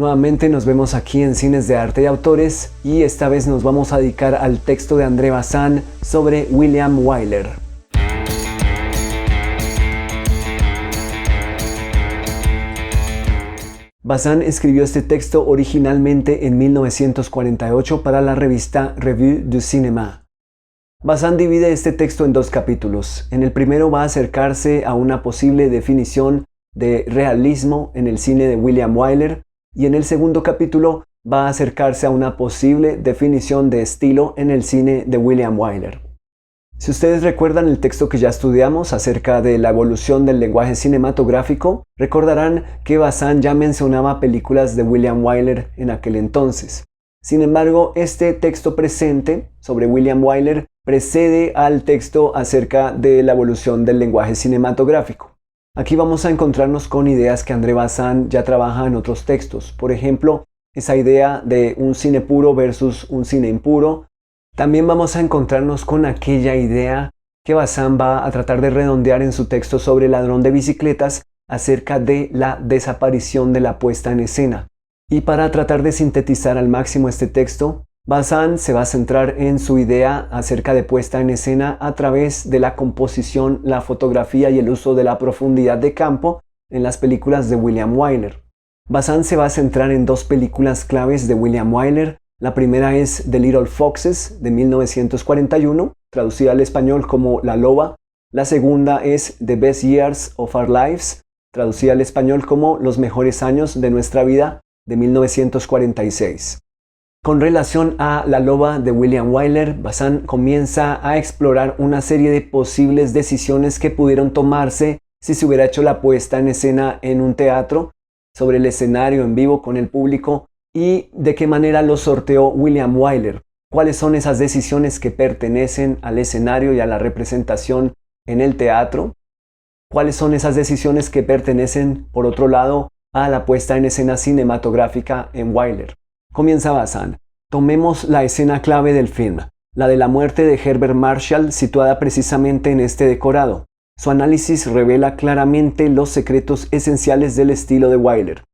Nuevamente nos vemos aquí en Cines de Arte y Autores y esta vez nos vamos a dedicar al texto de André Bazin sobre William Wyler. Bazin escribió este texto originalmente en 1948 para la revista Revue du Cinéma. Bazin divide este texto en dos capítulos. En el primero va a acercarse a una posible definición de realismo en el cine de William Wyler y en el segundo capítulo va a acercarse a una posible definición de estilo en el cine de William Wyler. Si ustedes recuerdan el texto que ya estudiamos acerca de la evolución del lenguaje cinematográfico, recordarán que Bazin ya mencionaba películas de William Wyler en aquel entonces. Sin embargo, este texto presente sobre William Wyler precede al texto acerca de la evolución del lenguaje cinematográfico. Aquí vamos a encontrarnos con ideas que André Bazin ya trabaja en otros textos. Por ejemplo, esa idea de un cine puro versus un cine impuro. También vamos a encontrarnos con aquella idea que Bazin va a tratar de redondear en su texto sobre El ladrón de bicicletas acerca de la desaparición de la puesta en escena. Y para tratar de sintetizar al máximo este texto, Bazin se va a centrar en su idea acerca de puesta en escena a través de la composición, la fotografía y el uso de la profundidad de campo en las películas de William Wyler. Bazin se va a centrar en dos películas claves de William Wyler. La primera es The Little Foxes de 1941, traducida al español como La Loba. La segunda es The Best Years of Our Lives, traducida al español como Los mejores años de nuestra vida de 1946. Con relación a La Loba de William Wyler, Bazin comienza a explorar una serie de posibles decisiones que pudieron tomarse si se hubiera hecho la puesta en escena en un teatro, sobre el escenario en vivo con el público y de qué manera lo sorteó William Wyler. ¿Cuáles son esas decisiones que pertenecen al escenario y a la representación en el teatro? ¿Cuáles son esas decisiones que pertenecen, por otro lado, a la puesta en escena cinematográfica en Wyler? Comienza Bazin. Tomemos la escena clave del film, la de la muerte de Herbert Marshall, situada precisamente en este decorado. Su análisis revela claramente los secretos esenciales del estilo de Wyler.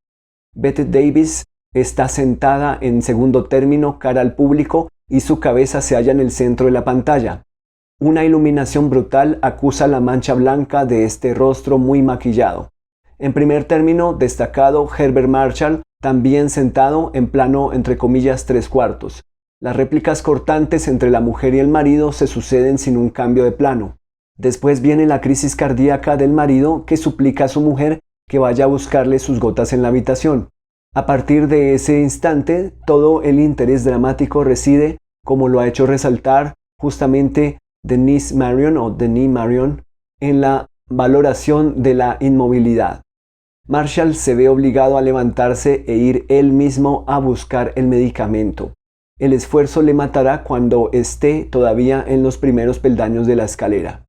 Bette Davis está sentada en segundo término cara al público y su cabeza se halla en el centro de la pantalla. Una iluminación brutal acusa la mancha blanca de este rostro muy maquillado. En primer término, destacado Herbert Marshall, también sentado en plano entre comillas 3/4. Las réplicas cortantes entre la mujer y el marido se suceden sin un cambio de plano. Después viene la crisis cardíaca del marido que suplica a su mujer que vaya a buscarle sus gotas en la habitación. A partir de ese instante, todo el interés dramático reside, como lo ha hecho resaltar justamente Denis Marion, en la valoración de la inmovilidad. Marshall se ve obligado a levantarse e ir él mismo a buscar el medicamento. El esfuerzo le matará cuando esté todavía en los primeros peldaños de la escalera.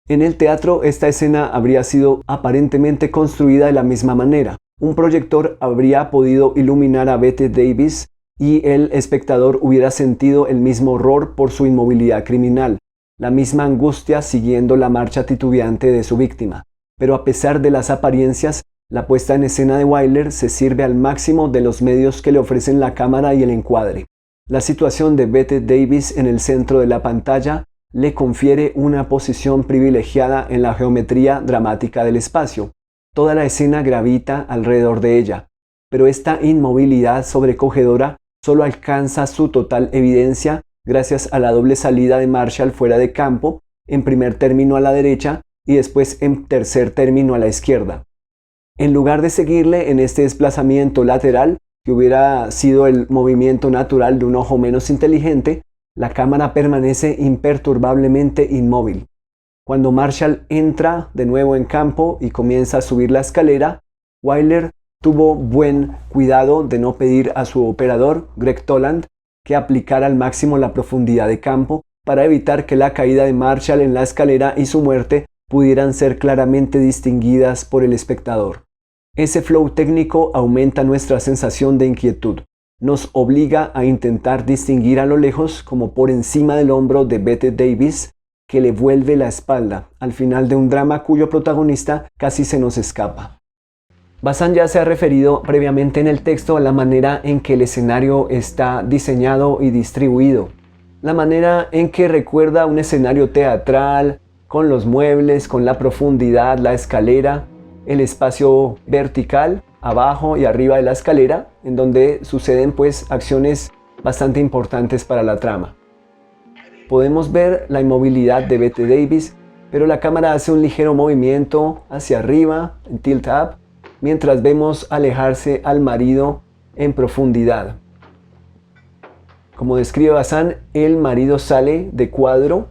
En el teatro, esta escena habría sido aparentemente construida de la misma manera. Un proyector habría podido iluminar a Bette Davis y el espectador hubiera sentido el mismo horror por su inmovilidad criminal, la misma angustia siguiendo la marcha titubeante de su víctima. Pero a pesar de las apariencias, la puesta en escena de Wyler se sirve al máximo de los medios que le ofrecen la cámara y el encuadre. La situación de Bette Davis en el centro de la pantalla le confiere una posición privilegiada en la geometría dramática del espacio. Toda la escena gravita alrededor de ella, pero esta inmovilidad sobrecogedora solo alcanza su total evidencia gracias a la doble salida de Marshall fuera de campo, en primer término a la derecha y después en tercer término a la izquierda. En lugar de seguirle en este desplazamiento lateral, que hubiera sido el movimiento natural de un ojo menos inteligente, la cámara permanece imperturbablemente inmóvil. Cuando Marshall entra de nuevo en campo y comienza a subir la escalera, Wyler tuvo buen cuidado de no pedir a su operador, Greg Toland, que aplicara al máximo la profundidad de campo para evitar que la caída de Marshall en la escalera y su muerte pudieran ser claramente distinguidas por el espectador. Ese flow técnico aumenta nuestra sensación de inquietud. Nos obliga a intentar distinguir a lo lejos, como por encima del hombro de Bette Davis, que le vuelve la espalda al final de un drama cuyo protagonista casi se nos escapa. Bazán ya se ha referido previamente en el texto a la manera en que el escenario está diseñado y distribuido. La manera en que recuerda un escenario teatral, con los muebles, con la profundidad, la escalera, el espacio vertical, abajo y arriba de la escalera, en donde suceden pues acciones bastante importantes para la trama. Podemos ver la inmovilidad de Bette Davis, pero la cámara hace un ligero movimiento hacia arriba, en tilt up, mientras vemos alejarse al marido en profundidad. Como describe Bazán, el marido sale de cuadro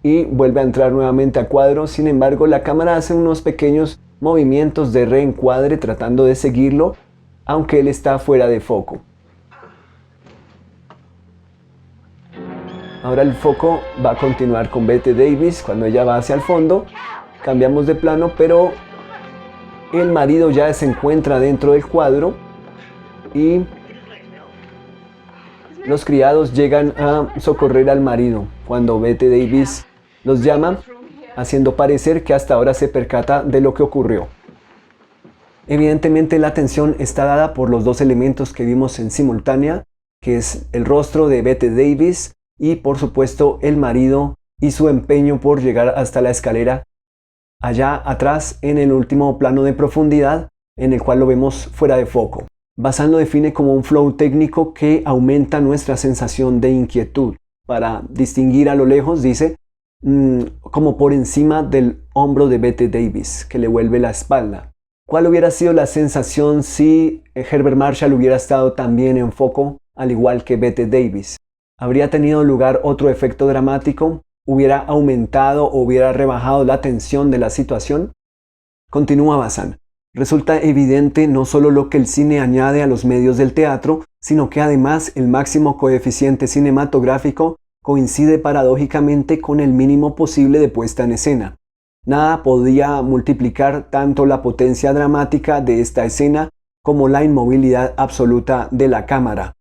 y vuelve a entrar nuevamente a cuadro. Sin embargo, la cámara hace unos pequeños movimientos de reencuadre tratando de seguirlo, aunque él está fuera de foco. Ahora el foco va a continuar con Bette Davis cuando ella va hacia el fondo. Cambiamos de plano, pero el marido ya se encuentra dentro del cuadro y los criados llegan a socorrer al marido cuando Bette Davis los llama, haciendo parecer que hasta ahora se percata de lo que ocurrió. Evidentemente la atención está dada por los dos elementos que vimos en simultánea, que es el rostro de Bette Davis y por supuesto el marido y su empeño por llegar hasta la escalera allá atrás en el último plano de profundidad, en el cual lo vemos fuera de foco. Bazán lo define como un flow técnico que aumenta nuestra sensación de inquietud. Para distinguir a lo lejos, dice, como por encima del hombro de Bette Davis, que le vuelve la espalda. ¿Cuál hubiera sido la sensación si Herbert Marshall hubiera estado también en foco, al igual que Bette Davis? ¿Habría tenido lugar otro efecto dramático? ¿Hubiera aumentado o hubiera rebajado la tensión de la situación? Continúa Bazán. Resulta evidente no solo lo que el cine añade a los medios del teatro, sino que además el máximo coeficiente cinematográfico coincide paradójicamente con el mínimo posible de puesta en escena. Nada podía multiplicar tanto la potencia dramática de esta escena como la inmovilidad absoluta de la cámara.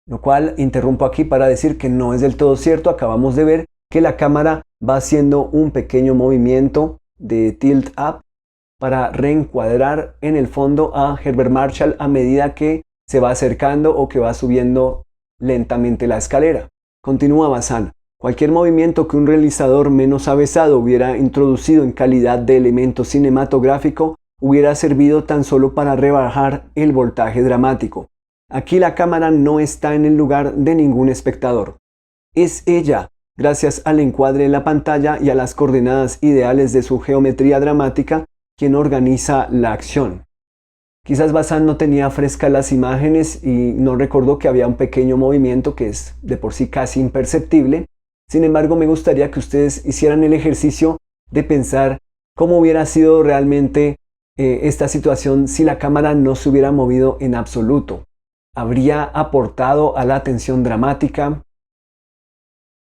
Lo cual interrumpo aquí para decir que no es del todo cierto. Acabamos de ver que la cámara va haciendo un pequeño movimiento de tilt up para reencuadrar en el fondo a Herbert Marshall a medida que se va acercando o que va subiendo lentamente la escalera. Continúa Bazán. Cualquier movimiento que un realizador menos avesado hubiera introducido en calidad de elemento cinematográfico hubiera servido tan solo para rebajar el voltaje dramático. Aquí la cámara no está en el lugar de ningún espectador. Es ella, gracias al encuadre de la pantalla y a las coordenadas ideales de su geometría dramática, quien organiza la acción. Quizás Bazán no tenía frescas las imágenes y no recordó que había un pequeño movimiento que es de por sí casi imperceptible. Sin embargo, me gustaría que ustedes hicieran el ejercicio de pensar cómo hubiera sido realmente esta situación si la cámara no se hubiera movido en absoluto. ¿Habría aportado a la tensión dramática?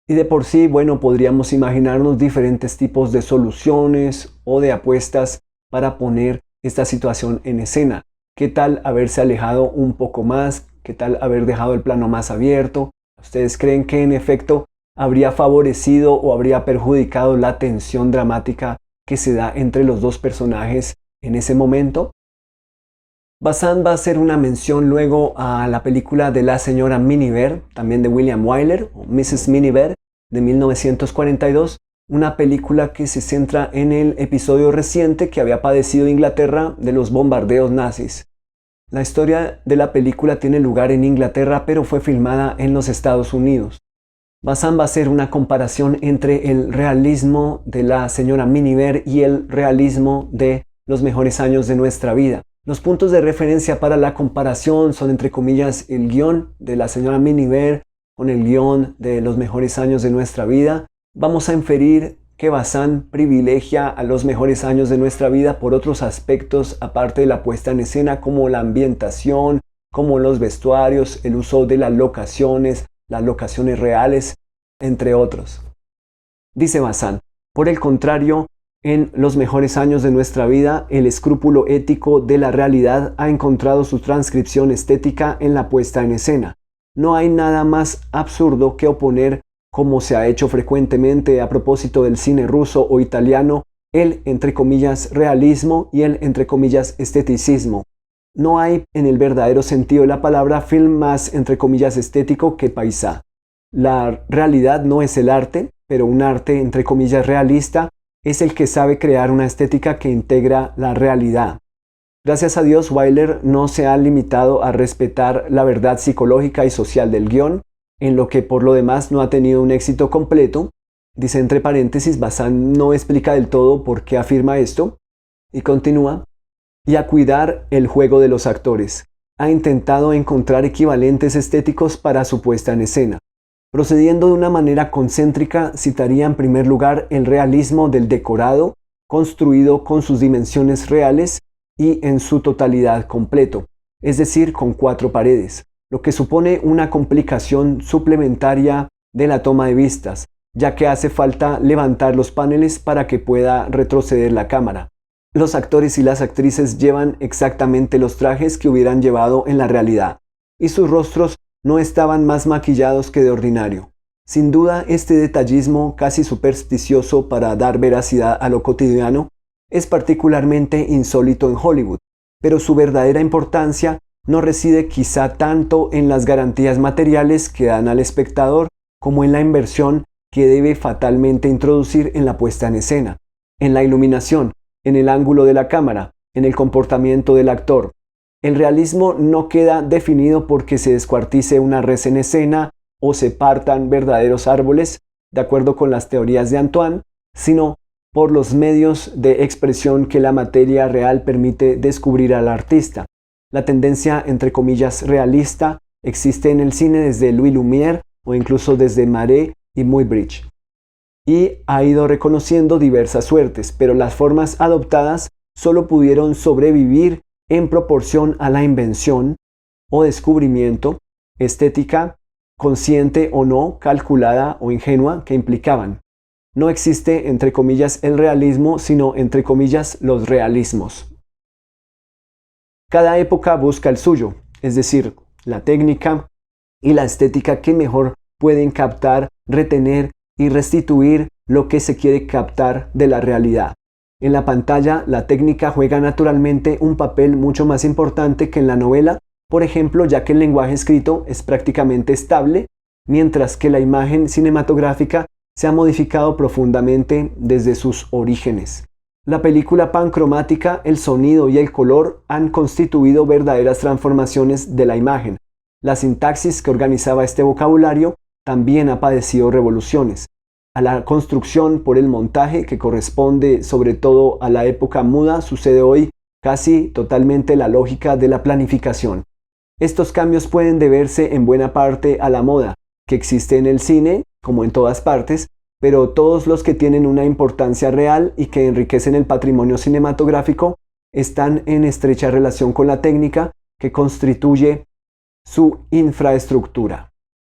Y de por sí, bueno, podríamos imaginarnos diferentes tipos de soluciones o de apuestas para poner esta situación en escena. ¿Qué tal haberse alejado un poco más? ¿Qué tal haber dejado el plano más abierto? ¿Ustedes creen que en efecto habría favorecido o habría perjudicado la tensión dramática que se da entre los dos personajes en ese momento? Bazán va a hacer una mención luego a la película de La señora Miniver, también de William Wyler, o Mrs. Miniver, de 1942, una película que se centra en el episodio reciente que había padecido Inglaterra de los bombardeos nazis. La historia de la película tiene lugar en Inglaterra, pero fue filmada en los Estados Unidos. Bazán va a hacer una comparación entre el realismo de La señora Miniver y el realismo de Los mejores años de nuestra vida. Los puntos de referencia para la comparación son, entre comillas, el guión de La señora Miniver con el guión de Los mejores años de nuestra vida. Vamos a inferir que Bazán privilegia a Los mejores años de nuestra vida por otros aspectos aparte de la puesta en escena, como la ambientación, como los vestuarios, el uso de las locaciones reales, entre otros. Dice Bazán, por el contrario, en Los mejores años de nuestra vida, el escrúpulo ético de la realidad ha encontrado su transcripción estética en la puesta en escena. No hay nada más absurdo que oponer, como se ha hecho frecuentemente a propósito del cine ruso o italiano, el, entre comillas, realismo y el, entre comillas, esteticismo. No hay en el verdadero sentido de la palabra film más, entre comillas, estético que paisá. La realidad no es el arte, pero un arte, entre comillas, realista es el que sabe crear una estética que integra la realidad. Gracias a Dios, Wyler no se ha limitado a respetar la verdad psicológica y social del guión, en lo que por lo demás no ha tenido un éxito completo. Dice entre paréntesis, Bazán no explica del todo por qué afirma esto, y continúa, y a cuidar el juego de los actores. Ha intentado encontrar equivalentes estéticos para su puesta en escena. Procediendo de una manera concéntrica, citaría en primer lugar el realismo del decorado, construido con sus dimensiones reales y en su totalidad completo, es decir, con 4 paredes, lo que supone una complicación suplementaria de la toma de vistas, ya que hace falta levantar los paneles para que pueda retroceder la cámara. Los actores y las actrices llevan exactamente los trajes que hubieran llevado en la realidad, y sus rostros no estaban más maquillados que de ordinario. Sin duda, este detallismo casi supersticioso para dar veracidad a lo cotidiano es particularmente insólito en Hollywood, pero su verdadera importancia no reside quizá tanto en las garantías materiales que dan al espectador como en la inversión que debe fatalmente introducir en la puesta en escena, en la iluminación, en el ángulo de la cámara, en el comportamiento del actor. El realismo no queda definido porque se descuartice una res en escena o se partan verdaderos árboles, de acuerdo con las teorías de Antoine, sino por los medios de expresión que la materia real permite descubrir al artista. La tendencia, entre comillas, realista existe en el cine desde Louis Lumière o incluso desde Marais y Muybridge, y ha ido reconociendo diversas suertes, pero las formas adoptadas solo pudieron sobrevivir en proporción a la invención o descubrimiento estética, consciente o no, calculada o ingenua, que implicaban. No existe, entre comillas, el realismo, sino, entre comillas, los realismos. Cada época busca el suyo, es decir, la técnica y la estética que mejor pueden captar, retener y restituir lo que se quiere captar de la realidad. En la pantalla, la técnica juega naturalmente un papel mucho más importante que en la novela, por ejemplo, ya que el lenguaje escrito es prácticamente estable, mientras que la imagen cinematográfica se ha modificado profundamente desde sus orígenes. La película pancromática, el sonido y el color han constituido verdaderas transformaciones de la imagen. La sintaxis que organizaba este vocabulario también ha padecido revoluciones. A la construcción por el montaje, que corresponde sobre todo a la época muda, sucede hoy casi totalmente la lógica de la planificación. Estos cambios pueden deberse en buena parte a la moda, que existe en el cine, como en todas partes, pero todos los que tienen una importancia real y que enriquecen el patrimonio cinematográfico están en estrecha relación con la técnica que constituye su infraestructura.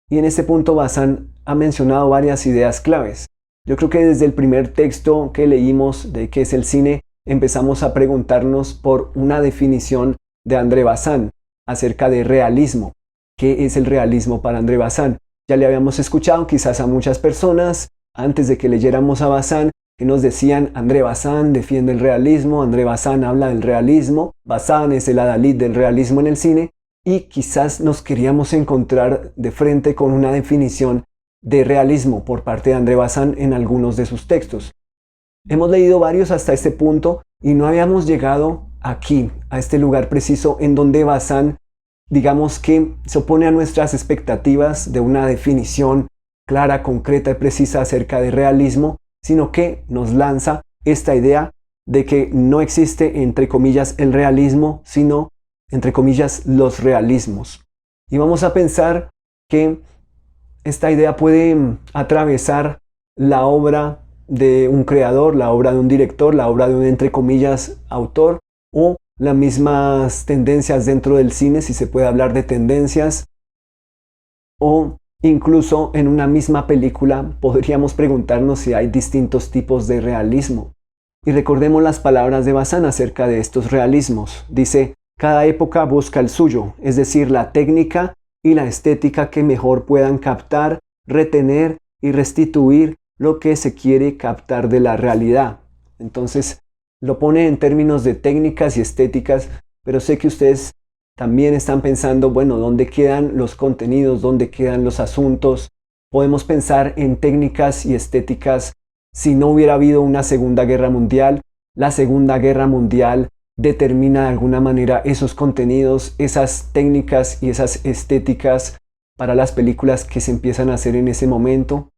Y en este punto Bazán ha mencionado varias ideas claves. Yo creo que desde el primer texto que leímos de qué es el cine, empezamos a preguntarnos por una definición de André Bazin acerca de realismo. ¿Qué es el realismo para André Bazin? Ya le habíamos escuchado quizás a muchas personas antes de que leyéramos a Bazin que nos decían: André Bazin defiende el realismo, André Bazin habla del realismo, Bazin es el adalid del realismo en el cine, y quizás nos queríamos encontrar de frente con una definición de realismo por parte de André Bazin en algunos de sus textos. Hemos leído varios hasta este punto y no habíamos llegado aquí, a este lugar preciso en donde Bazin, digamos que se opone a nuestras expectativas de una definición clara, concreta y precisa acerca de realismo, sino que nos lanza esta idea de que no existe, entre comillas, el realismo, sino, entre comillas, los realismos. Y vamos a pensar que esta idea puede atravesar la obra de un creador, la obra de un director, la obra de un, entre comillas, autor, o las mismas tendencias dentro del cine, si se puede hablar de tendencias, o incluso en una misma película podríamos preguntarnos si hay distintos tipos de realismo. Y recordemos las palabras de Bazin acerca de estos realismos. Dice: cada época busca el suyo, es decir, la técnica y la estética que mejor puedan captar, retener y restituir lo que se quiere captar de la realidad. Entonces lo pone en términos de técnicas y estéticas, pero sé que ustedes también están pensando, bueno, ¿dónde quedan los contenidos? ¿Dónde quedan los asuntos? Podemos pensar en técnicas y estéticas si no hubiera habido una Segunda Guerra Mundial. La Segunda Guerra Mundial determina de alguna manera esos contenidos, esas técnicas y esas estéticas para las películas que se empiezan a hacer en ese momento.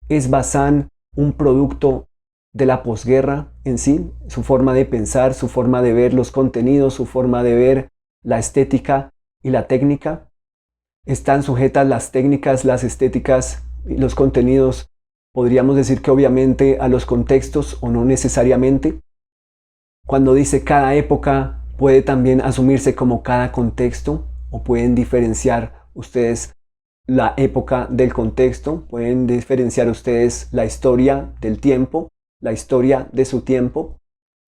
¿Es Bazán un producto de la posguerra en sí? Su forma de pensar, su forma de ver los contenidos, su forma de ver la estética y la técnica. ¿Están sujetas las técnicas, las estéticas y los contenidos, podríamos decir que obviamente, a los contextos o no necesariamente? Cuando dice cada época, puede también asumirse como cada contexto, o pueden diferenciar ustedes la época del contexto, pueden diferenciar ustedes la historia del tiempo, la historia de su tiempo.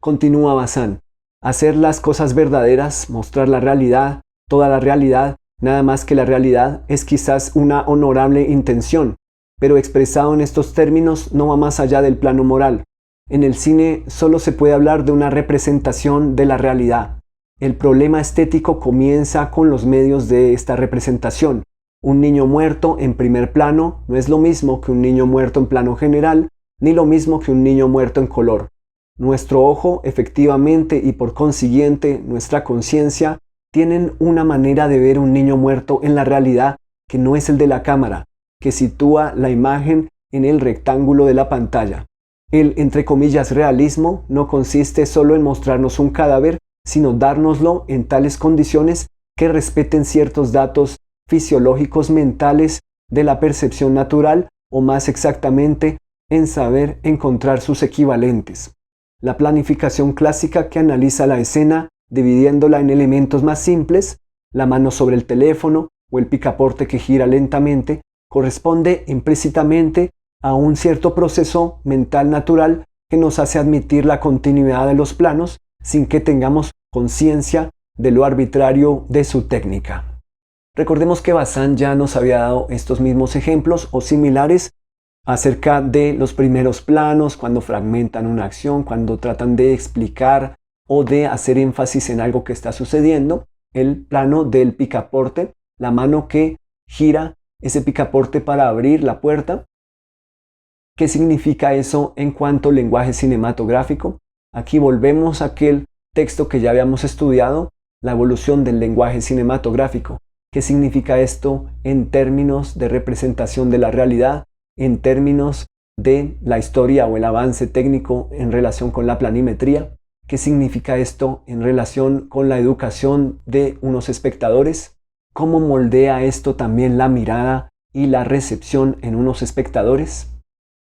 Continúa Bazán: hacer las cosas verdaderas, mostrar la realidad, toda la realidad, nada más que la realidad, es quizás una honorable intención, pero expresado en estos términos no va más allá del plano moral. En el cine solo se puede hablar de una representación de la realidad. El problema estético comienza con los medios de esta representación. Un niño muerto en primer plano no es lo mismo que un niño muerto en plano general, ni lo mismo que un niño muerto en color. Nuestro ojo, efectivamente, y por consiguiente nuestra conciencia, tienen una manera de ver un niño muerto en la realidad que no es el de la cámara, que sitúa la imagen en el rectángulo de la pantalla. El, entre comillas, realismo no consiste solo en mostrarnos un cadáver, sino dárnoslo en tales condiciones que respeten ciertos datos fisiológicos mentales de la percepción natural, o más exactamente, en saber encontrar sus equivalentes. La planificación clásica, que analiza la escena dividiéndola en elementos más simples, la mano sobre el teléfono o el picaporte que gira lentamente, corresponde implícitamente a un cierto proceso mental natural que nos hace admitir la continuidad de los planos sin que tengamos conciencia de lo arbitrario de su técnica. Recordemos que Bazán ya nos había dado estos mismos ejemplos o similares acerca de los primeros planos, cuando fragmentan una acción, cuando tratan de explicar o de hacer énfasis en algo que está sucediendo. El plano del picaporte, la mano que gira ese picaporte para abrir la puerta. ¿Qué significa eso en cuanto al lenguaje cinematográfico? Aquí volvemos a aquel texto que ya habíamos estudiado, la evolución del lenguaje cinematográfico. ¿Qué significa esto en términos de representación de la realidad, en términos de la historia o el avance técnico en relación con la planimetría? ¿Qué significa esto en relación con la educación de unos espectadores? ¿Cómo moldea esto también la mirada y la recepción en unos espectadores?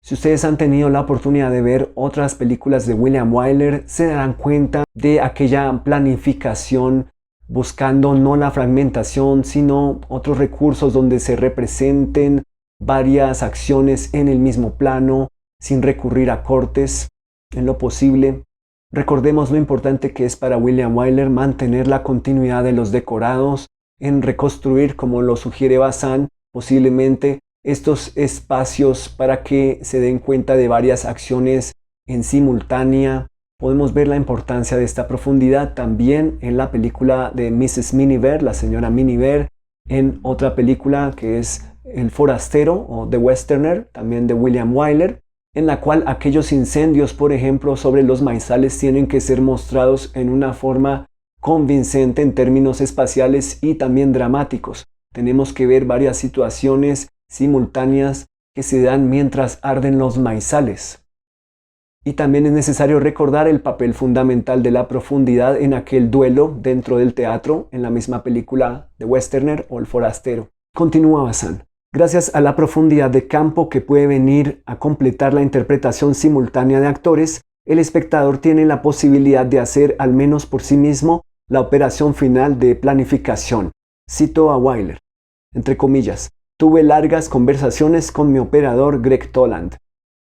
Si ustedes han tenido la oportunidad de ver otras películas de William Wyler, se darán cuenta de aquella planificación buscando no la fragmentación, sino otros recursos donde se representen varias acciones en el mismo plano, sin recurrir a cortes en lo posible. Recordemos lo importante que es para William Wyler mantener la continuidad de los decorados, en reconstruir, como lo sugiere Bazán, posiblemente estos espacios para que se den cuenta de varias acciones en simultánea. Podemos ver la importancia de esta profundidad también en la película de Mrs. Miniver, la señora Miniver, en otra película que es El Forastero o The Westerner, también de William Wyler, en la cual aquellos incendios, por ejemplo, sobre los maizales tienen que ser mostrados en una forma convincente en términos espaciales y también dramáticos. Tenemos que ver varias situaciones simultáneas que se dan mientras arden los maizales. Y también es necesario recordar el papel fundamental de la profundidad en aquel duelo dentro del teatro en la misma película de Westerner o El Forastero. Continúa Bazán. Gracias a la profundidad de campo que puede venir a completar la interpretación simultánea de actores, el espectador tiene la posibilidad de hacer, al menos por sí mismo, la operación final de planificación. Cito a Wyler, entre comillas: tuve largas conversaciones con mi operador Greg Toland.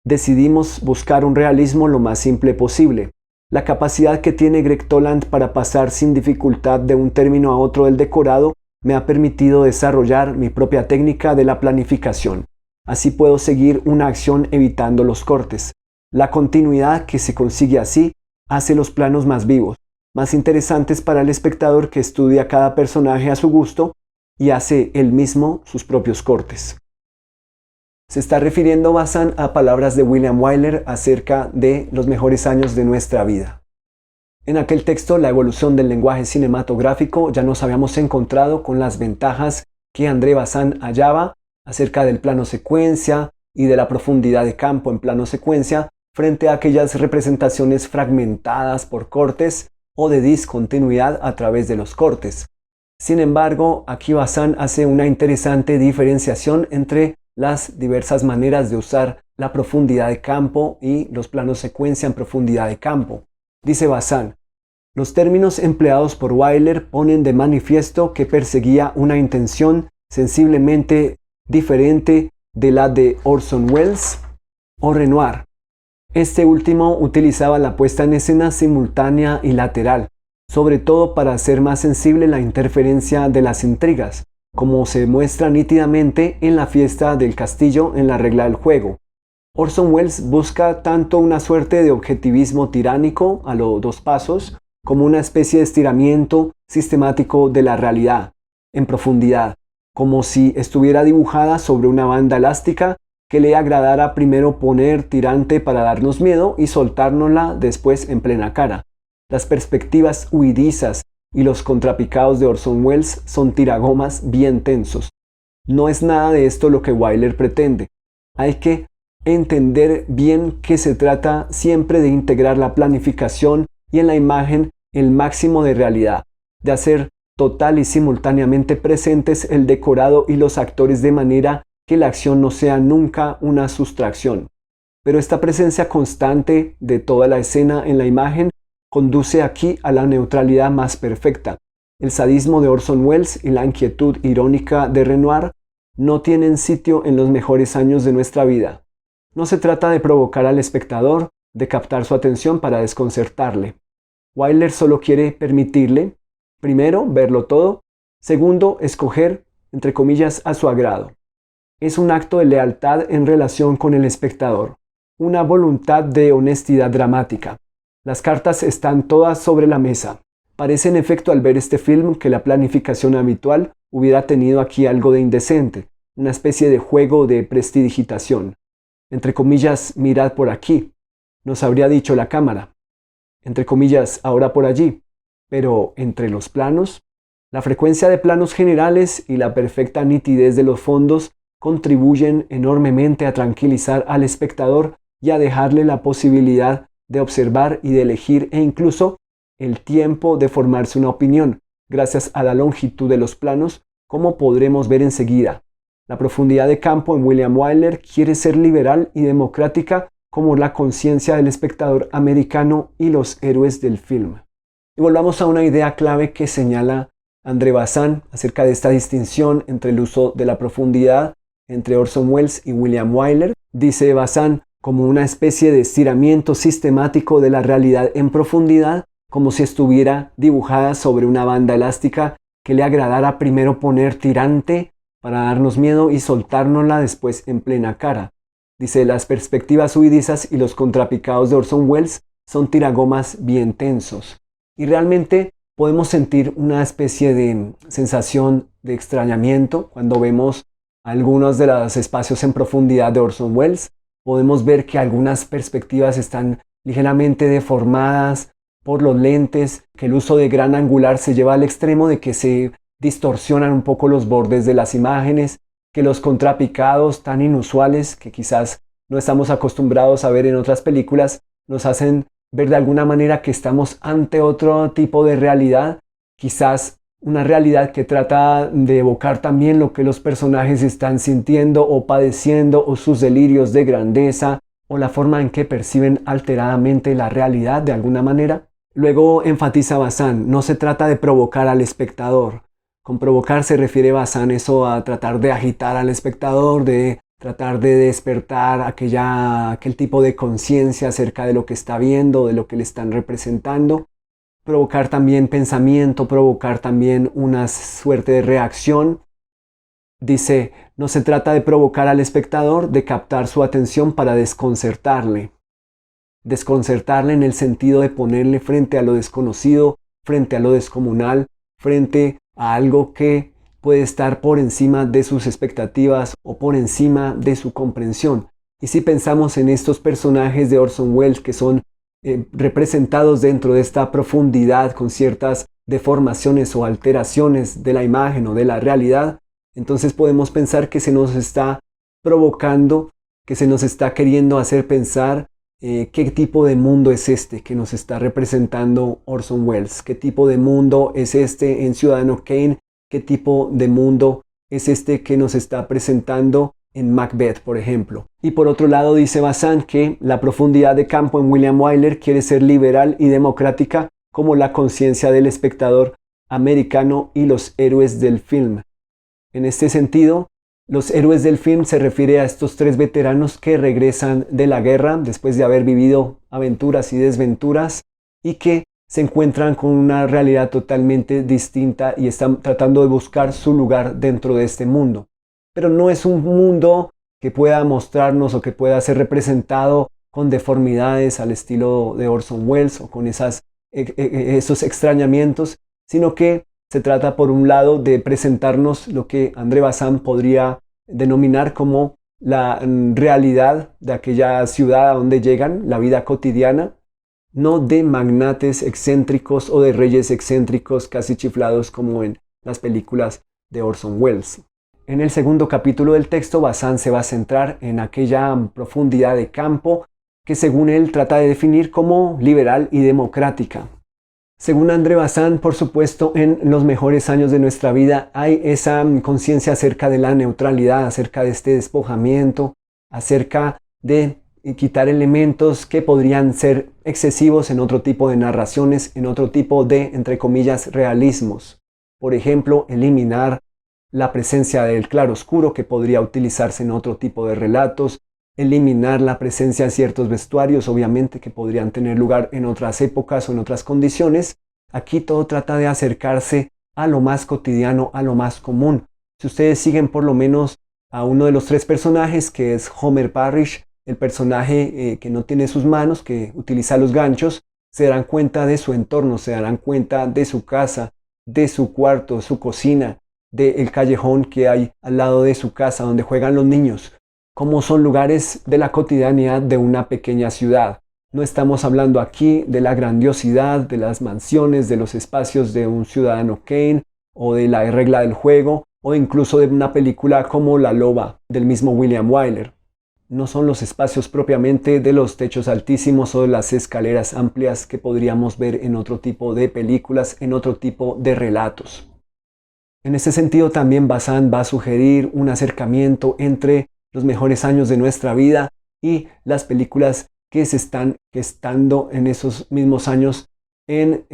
Decidimos buscar un realismo lo más simple posible. La capacidad que tiene Greg Toland para pasar sin dificultad de un término a otro del decorado me ha permitido desarrollar mi propia técnica de la planificación. Así puedo seguir una acción evitando los cortes. La continuidad que se consigue así hace los planos más vivos, más interesantes para el espectador que estudia cada personaje a su gusto y hace él mismo sus propios cortes. Se está refiriendo Bazán a palabras de William Wyler acerca de los mejores años de nuestra vida. En aquel texto, La evolución del lenguaje cinematográfico, ya nos habíamos encontrado con las ventajas que André Bazán hallaba acerca del plano secuencia y de la profundidad de campo en plano secuencia frente a aquellas representaciones fragmentadas por cortes o de discontinuidad a través de los cortes. Sin embargo, aquí Bazán hace una interesante diferenciación entre las diversas maneras de usar la profundidad de campo y los planos secuencia en profundidad de campo. Dice Bazán: los términos empleados por Wyler ponen de manifiesto que perseguía una intención sensiblemente diferente de la de Orson Welles o Renoir. Este último utilizaba la puesta en escena simultánea y lateral, sobre todo para hacer más sensible la interferencia de las intrigas, como se muestra nítidamente en la fiesta del castillo en la regla del juego. Orson Welles busca tanto una suerte de objetivismo tiránico a los dos pasos, como una especie de estiramiento sistemático de la realidad, en profundidad, como si estuviera dibujada sobre una banda elástica que le agradara primero poner tirante para darnos miedo y soltárnosla después en plena cara. Las perspectivas huidizas y los contrapicados de Orson Welles son tiragomas bien tensos. No es nada de esto lo que Wyler pretende. Hay que entender bien que se trata siempre de integrar la planificación y en la imagen el máximo de realidad, de hacer total y simultáneamente presentes el decorado y los actores de manera que la acción no sea nunca una sustracción. Pero esta presencia constante de toda la escena en la imagen conduce aquí a la neutralidad más perfecta. El sadismo de Orson Welles y la inquietud irónica de Renoir no tienen sitio en los mejores años de nuestra vida. No se trata de provocar al espectador, de captar su atención para desconcertarle. Wyler solo quiere permitirle, primero, verlo todo, segundo, escoger, entre comillas, a su agrado. Es un acto de lealtad en relación con el espectador, una voluntad de honestidad dramática. Las cartas están todas sobre la mesa. Parece en efecto al ver este film que la planificación habitual hubiera tenido aquí algo de indecente, una especie de juego de prestidigitación. Entre comillas, mirad por aquí, nos habría dicho la cámara. Entre comillas, ahora por allí. Pero entre los planos, la frecuencia de planos generales y la perfecta nitidez de los fondos contribuyen enormemente a tranquilizar al espectador y a dejarle la posibilidad de observar y de elegir e incluso el tiempo de formarse una opinión, gracias a la longitud de los planos, como podremos ver enseguida. La profundidad de campo en William Wyler quiere ser liberal y democrática como la conciencia del espectador americano y los héroes del film. Y volvamos a una idea clave que señala André Bazán acerca de esta distinción entre el uso de la profundidad entre Orson Welles y William Wyler. Dice Bazán, como una especie de estiramiento sistemático de la realidad en profundidad, como si estuviera dibujada sobre una banda elástica que le agradara primero poner tirante para darnos miedo y soltárnosla después en plena cara. Dice, las perspectivas huidizas y los contrapicados de Orson Welles son tiragomas bien tensos. Y realmente podemos sentir una especie de sensación de extrañamiento cuando vemos algunos de los espacios en profundidad de Orson Welles. Podemos ver que algunas perspectivas están ligeramente deformadas por los lentes, que el uso de gran angular se lleva al extremo de que se distorsionan un poco los bordes de las imágenes, que los contrapicados tan inusuales que quizás no estamos acostumbrados a ver en otras películas nos hacen ver de alguna manera que estamos ante otro tipo de realidad, quizás una realidad que trata de evocar también lo que los personajes están sintiendo o padeciendo o sus delirios de grandeza o la forma en que perciben alteradamente la realidad de alguna manera. Luego enfatiza Bazán, no se trata de provocar al espectador. Con provocar se refiere Bazán eso a tratar de agitar al espectador, de tratar de despertar aquel tipo de conciencia acerca de lo que está viendo, de lo que le están representando. Provocar también pensamiento, provocar también una suerte de reacción. Dice, no se trata de provocar al espectador, de captar su atención para desconcertarle. desconcertarle en el sentido de ponerle frente a lo desconocido, frente a lo descomunal, frente a algo que puede estar por encima de sus expectativas o por encima de su comprensión. Y si pensamos en estos personajes de Orson Welles que son representados dentro de esta profundidad con ciertas deformaciones o alteraciones de la imagen o de la realidad, entonces podemos pensar que se nos está provocando, que se nos está queriendo hacer pensar qué tipo de mundo es este que nos está representando Orson Welles, qué tipo de mundo es este en Ciudadano Kane, qué tipo de mundo es este que nos está presentando en Macbeth, por ejemplo. Y por otro lado dice Bazin que la profundidad de campo en William Wyler quiere ser liberal y democrática como la conciencia del espectador americano y los héroes del film. En este sentido, los héroes del film se refiere a estos tres veteranos que regresan de la guerra después de haber vivido aventuras y desventuras y que se encuentran con una realidad totalmente distinta y están tratando de buscar su lugar dentro de este mundo. Pero no es un mundo que pueda mostrarnos o que pueda ser representado con deformidades al estilo de Orson Welles o con esos extrañamientos, sino que se trata por un lado de presentarnos lo que André Bazin podría denominar como la realidad de aquella ciudad a donde llegan, la vida cotidiana, no de magnates excéntricos o de reyes excéntricos casi chiflados como en las películas de Orson Welles. En el segundo capítulo del texto, Bazin se va a centrar en aquella profundidad de campo que según él trata de definir como liberal y democrática. Según André Bazin, por supuesto, en los mejores años de nuestra vida hay esa conciencia acerca de la neutralidad, acerca de este despojamiento, acerca de quitar elementos que podrían ser excesivos en otro tipo de narraciones, en otro tipo de, entre comillas, realismos. Por ejemplo, eliminar la presencia del claroscuro que podría utilizarse en otro tipo de relatos, eliminar la presencia de ciertos vestuarios, obviamente, que podrían tener lugar en otras épocas o en otras condiciones. Aquí todo trata de acercarse a lo más cotidiano, a lo más común. Si ustedes siguen por lo menos a uno de los tres personajes, que es Homer Parrish, el personaje que no tiene sus manos, que utiliza los ganchos, se darán cuenta de su entorno, se darán cuenta de su casa, de su cuarto, su cocina, del callejón que hay al lado de su casa donde juegan los niños, como son lugares de la cotidianidad de una pequeña ciudad. No estamos hablando aquí de la grandiosidad, de las mansiones, de los espacios de un Ciudadano Kane o de la regla del juego o incluso de una película como La Loba del mismo William Wyler. No son los espacios propiamente de los techos altísimos o de las escaleras amplias que podríamos ver en otro tipo de películas, en otro tipo de relatos. En ese sentido también Bazin va a sugerir un acercamiento entre los mejores años de nuestra vida y las películas que se están gestando en esos mismos años en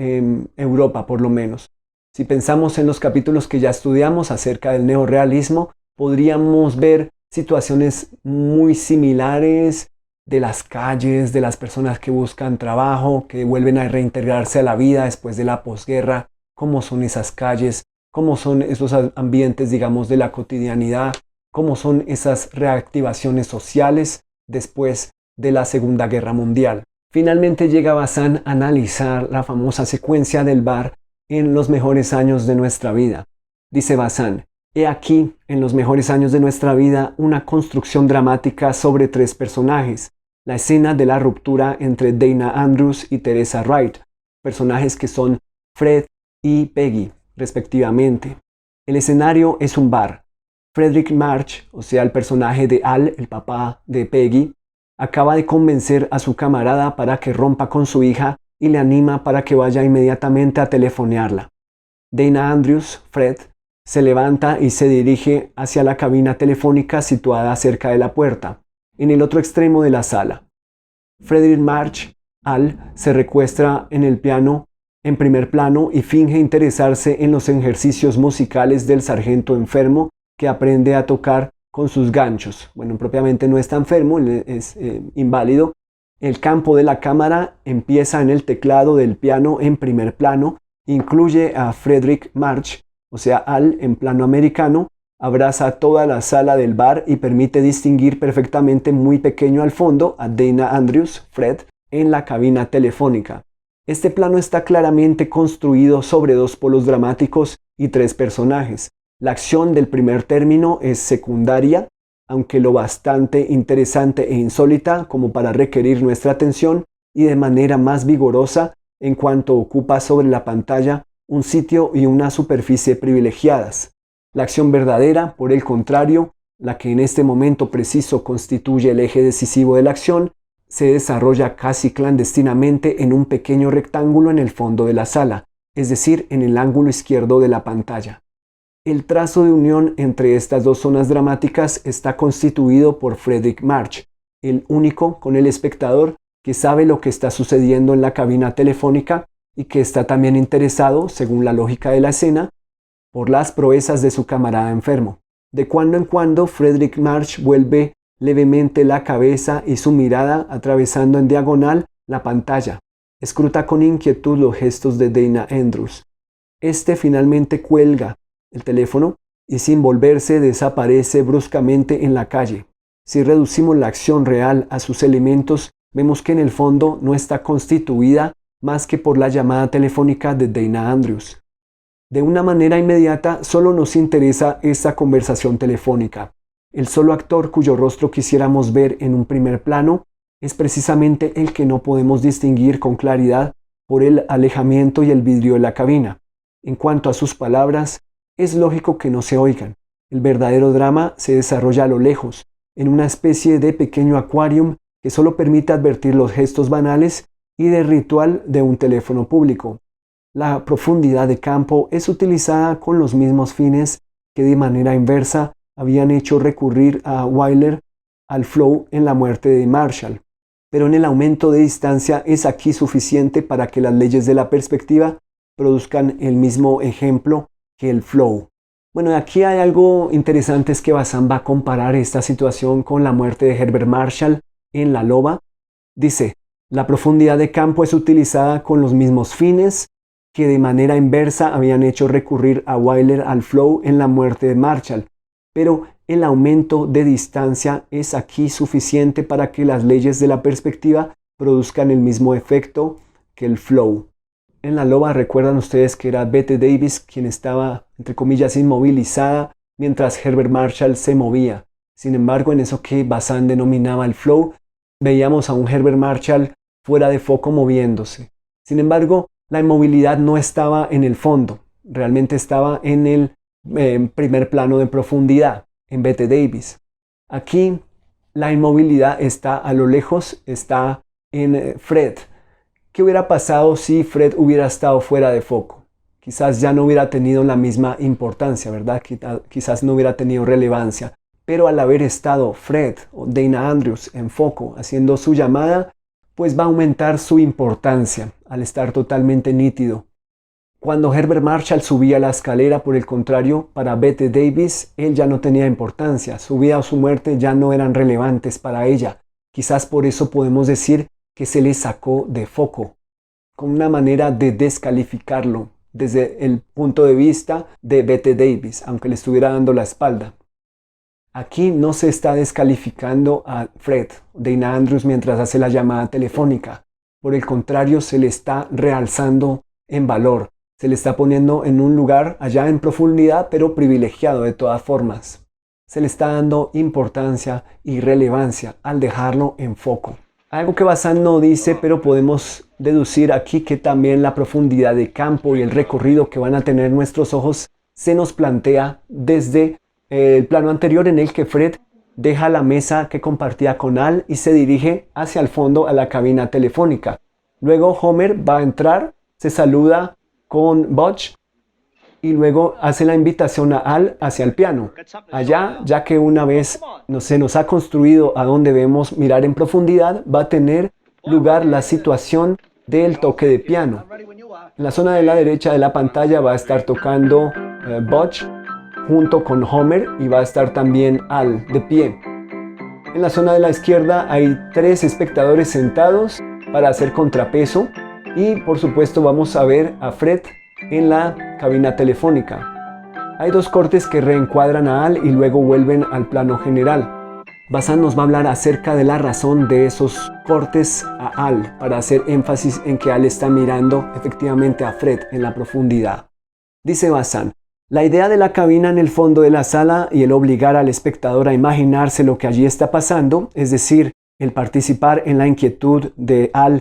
Europa, por lo menos. Si pensamos en los capítulos que ya estudiamos acerca del neorrealismo, podríamos ver situaciones muy similares de las calles, de las personas que buscan trabajo, que vuelven a reintegrarse a la vida después de la posguerra, cómo son esas calles, cómo son esos ambientes, digamos, de la cotidianidad, cómo son esas reactivaciones sociales después de la Segunda Guerra Mundial. Finalmente llega Bazin a analizar la famosa secuencia del bar en los mejores años de nuestra vida. Dice Bazin: he aquí, en los mejores años de nuestra vida, una construcción dramática sobre tres personajes. La escena de la ruptura entre Dana Andrews y Teresa Wright, personajes que son Fred y Peggy, respectivamente. El escenario es un bar. Frederick March, o sea, el personaje de Al, el papá de Peggy, acaba de convencer a su camarada para que rompa con su hija y le anima para que vaya inmediatamente a telefonearla. Dana Andrews, Fred, se levanta y se dirige hacia la cabina telefónica situada cerca de la puerta, en el otro extremo de la sala. Frederick March, Al, se recuesta en el piano en primer plano y finge interesarse en los ejercicios musicales del sargento enfermo que aprende a tocar con sus ganchos. Bueno, propiamente no está enfermo, es inválido. El campo de la cámara empieza en el teclado del piano en primer plano, incluye a Frederick March, o sea, Al en plano americano, abraza toda la sala del bar y permite distinguir perfectamente muy pequeño al fondo a Dana Andrews, Fred, en la cabina telefónica. Este plano está claramente construido sobre dos polos dramáticos y tres personajes. La acción del primer término es secundaria, aunque lo bastante interesante e insólita como para requerir nuestra atención, y de manera más vigorosa en cuanto ocupa sobre la pantalla un sitio y una superficie privilegiadas. La acción verdadera, por el contrario, la que en este momento preciso constituye el eje decisivo de la acción, se desarrolla casi clandestinamente en un pequeño rectángulo en el fondo de la sala, es decir, en el ángulo izquierdo de la pantalla. El trazo de unión entre estas dos zonas dramáticas está constituido por Fredric March, el único con el espectador que sabe lo que está sucediendo en la cabina telefónica y que está también interesado, según la lógica de la escena, por las proezas de su camarada enfermo. De cuando en cuando, Fredric March vuelve levemente la cabeza y su mirada, atravesando en diagonal la pantalla, escruta con inquietud los gestos de Dana Andrews. Este finalmente cuelga el teléfono y sin volverse desaparece bruscamente en la calle. Si reducimos la acción real a sus elementos, vemos que en el fondo no está constituida más que por la llamada telefónica de Dana Andrews. De una manera inmediata, solo nos interesa esta conversación telefónica. El solo actor cuyo rostro quisiéramos ver en un primer plano es precisamente el que no podemos distinguir con claridad por el alejamiento y el vidrio de la cabina. En cuanto a sus palabras, es lógico que no se oigan. El verdadero drama se desarrolla a lo lejos, en una especie de pequeño aquarium que solo permite advertir los gestos banales y de ritual de un teléfono público. La profundidad de campo es utilizada con los mismos fines que de manera inversa habían hecho recurrir a Wyler al flow en la muerte de Marshall. Pero en el aumento de distancia es aquí suficiente para que las leyes de la perspectiva produzcan el mismo ejemplo que el flow. Bueno, aquí hay algo interesante, es que Bazán va a comparar esta situación con la muerte de Herbert Marshall en La Loba. Dice, la profundidad de campo es utilizada con los mismos fines que de manera inversa habían hecho recurrir a Wyler al flow en la muerte de Marshall, pero el aumento de distancia es aquí suficiente para que las leyes de la perspectiva produzcan el mismo efecto que el flow. En La Loba recuerdan ustedes que era Bette Davis quien estaba, entre comillas, inmovilizada mientras Herbert Marshall se movía. Sin embargo, en eso que Bazán denominaba el flow, veíamos a un Herbert Marshall fuera de foco moviéndose. Sin embargo, la inmovilidad no estaba en el fondo, realmente estaba en el primer plano de profundidad, en Bette Davis. Aquí la inmovilidad está a lo lejos, está en Fred. ¿Qué hubiera pasado si Fred hubiera estado fuera de foco? Quizás ya no hubiera tenido la misma importancia, ¿verdad? Quizás no hubiera tenido relevancia. Pero al haber estado Fred o Dana Andrews en foco haciendo su llamada, pues va a aumentar su importancia al estar totalmente nítido. Cuando Herbert Marshall subía la escalera, por el contrario, para Bette Davis, él ya no tenía importancia. Su vida o su muerte ya no eran relevantes para ella. Quizás por eso podemos decir que se le sacó de foco, con una manera de descalificarlo desde el punto de vista de Bette Davis, aunque le estuviera dando la espalda. Aquí no se está descalificando a Fred, Dana Andrews, mientras hace la llamada telefónica. Por el contrario, se le está realzando en valor. Se le está poniendo en un lugar allá en profundidad, pero privilegiado de todas formas. Se le está dando importancia y relevancia al dejarlo en foco. Algo que Bazán no dice, pero podemos deducir aquí que también la profundidad de campo y el recorrido que van a tener nuestros ojos se nos plantea desde el plano anterior, en el que Fred deja la mesa que compartía con Al y se dirige hacia el fondo a la cabina telefónica. Luego Homer va a entrar, se saluda con Butch y luego hace la invitación a Al hacia el piano. Allá, ya que una vez se nos ha construido a donde debemos mirar en profundidad, va a tener lugar la situación del toque de piano. En la zona de la derecha de la pantalla va a estar tocando Butch junto con Homer y va a estar también Al de pie. En la zona de la izquierda hay 3 espectadores sentados para hacer contrapeso y por supuesto vamos a ver a Fred en la cabina telefónica. Hay 2 cortes que reencuadran a Al y luego vuelven al plano general. Bazán nos va a hablar acerca de la razón de esos cortes a Al, para hacer énfasis en que Al está mirando efectivamente a Fred en la profundidad. Dice Bazán: la idea de la cabina en el fondo de la sala y el obligar al espectador a imaginarse lo que allí está pasando, es decir, el participar en la inquietud de Al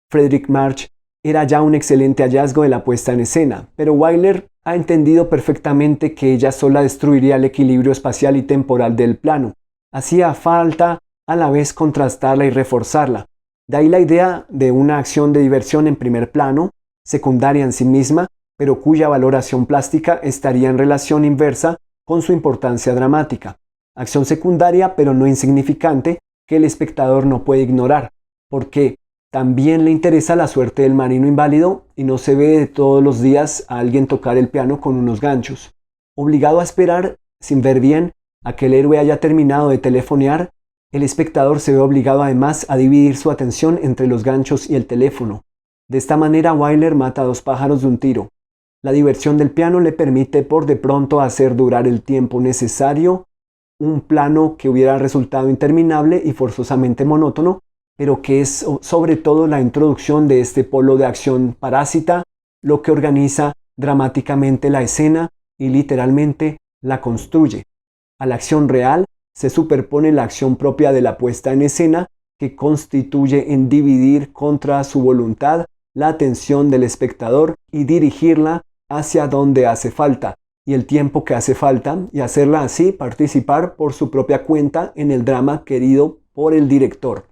Frederick March, era ya un excelente hallazgo de la puesta en escena, pero Wyler ha entendido perfectamente que ella sola destruiría el equilibrio espacial y temporal del plano. Hacía falta a la vez contrastarla y reforzarla. De ahí la idea de una acción de diversión en primer plano, secundaria en sí misma, pero cuya valoración plástica estaría en relación inversa con su importancia dramática. Acción secundaria, pero no insignificante, que el espectador no puede ignorar, porque también le interesa la suerte del marino inválido y no se ve de todos los días a alguien tocar el piano con unos ganchos. Obligado a esperar, sin ver bien, a que el héroe haya terminado de telefonear, el espectador se ve obligado además a dividir su atención entre los ganchos y el teléfono. De esta manera Wyler mata a dos pájaros de un tiro. La diversión del piano le permite por de pronto hacer durar el tiempo necesario un plano que hubiera resultado interminable y forzosamente monótono, pero que es sobre todo la introducción de este polo de acción parásita, lo que organiza dramáticamente la escena y literalmente la construye. A la acción real se superpone la acción propia de la puesta en escena, que constituye en dividir contra su voluntad la atención del espectador y dirigirla hacia donde hace falta y el tiempo que hace falta, y hacerla así participar por su propia cuenta en el drama querido por el director.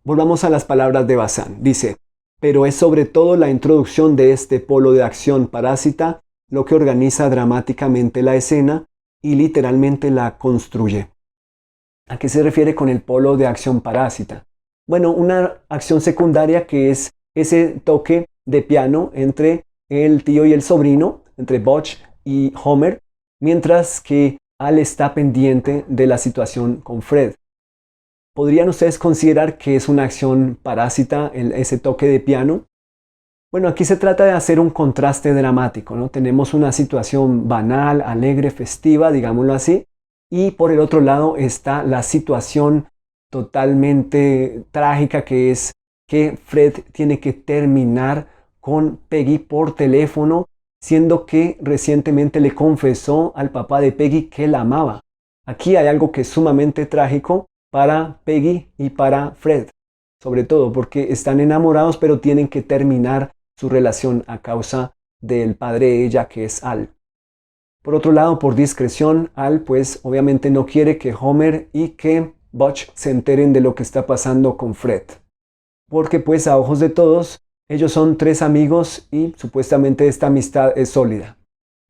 Volvamos a las palabras de Bazán. Dice: pero es sobre todo la introducción de este polo de acción parásita lo que organiza dramáticamente la escena y literalmente la construye. ¿A qué se refiere con el polo de acción parásita? Bueno, una acción secundaria que es ese toque de piano entre el tío y el sobrino, entre Butch y Homer, mientras que Al está pendiente de la situación con Fred. ¿Podrían ustedes considerar que es una acción parásita ese toque de piano? Bueno, aquí se trata de hacer un contraste dramático, ¿no? Tenemos una situación banal, alegre, festiva, digámoslo así, y por el otro lado está la situación totalmente trágica, que es que Fred tiene que terminar con Peggy por teléfono, siendo que recientemente le confesó al papá de Peggy que la amaba. Aquí hay algo que es sumamente trágico para Peggy y para Fred, sobre todo porque están enamorados, pero tienen que terminar su relación a causa del padre de ella, que es Al. Por otro lado, por discreción, Al pues obviamente no quiere que Homer y que Butch se enteren de lo que está pasando con Fred, porque pues a ojos de todos ellos son tres amigos y supuestamente esta amistad es sólida.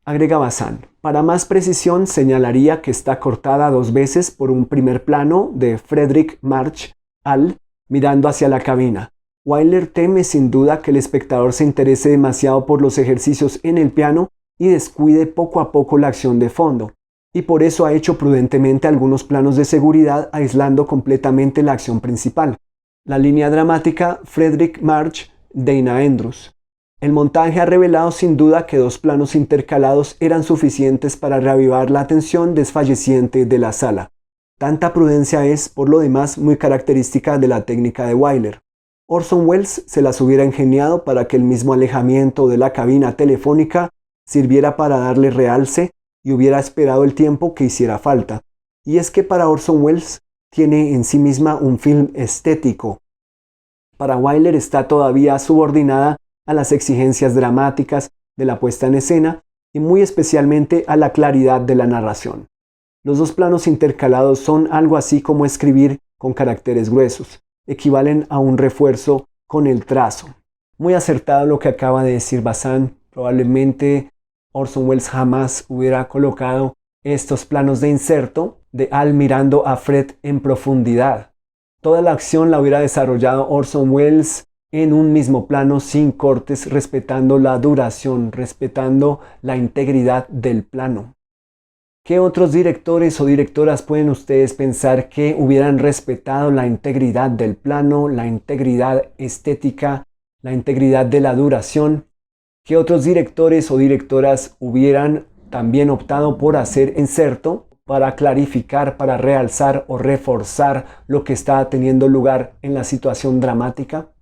Agrega Bazán: para más precisión señalaría que está cortada dos veces por un primer plano de Frederick March, Al, mirando hacia la cabina. Wyler teme sin duda que el espectador se interese demasiado por los ejercicios en el piano y descuide poco a poco la acción de fondo, y por eso ha hecho prudentemente algunos planos de seguridad aislando completamente la acción principal. La línea dramática Frederick March, Dana Andrews. El montaje ha revelado sin duda que dos planos intercalados eran suficientes para reavivar la atención desfalleciente de la sala. Tanta prudencia es, por lo demás, muy característica de la técnica de Wyler. Orson Welles se las hubiera ingeniado para que el mismo alejamiento de la cabina telefónica sirviera para darle realce y hubiera esperado el tiempo que hiciera falta. Y es que para Orson Welles tiene en sí misma un film estético. Para Wyler está todavía subordinada a las exigencias dramáticas de la puesta en escena y muy especialmente a la claridad de la narración. Los dos planos intercalados son algo así como escribir con caracteres gruesos. Equivalen a un refuerzo con el trazo. Muy acertado lo que acaba de decir Bazán. Probablemente Orson Welles jamás hubiera colocado estos planos de inserto de Al mirando a Fred en profundidad. Toda la acción la hubiera desarrollado Orson Welles en un mismo plano sin cortes, respetando la duración, respetando la integridad del plano. ¿Qué otros directores o directoras pueden ustedes pensar que hubieran respetado la integridad del plano, la integridad estética, la integridad de la duración? ¿Qué otros directores o directoras hubieran también optado por hacer inserto, para clarificar, para realzar o reforzar lo que está teniendo lugar en la situación dramática?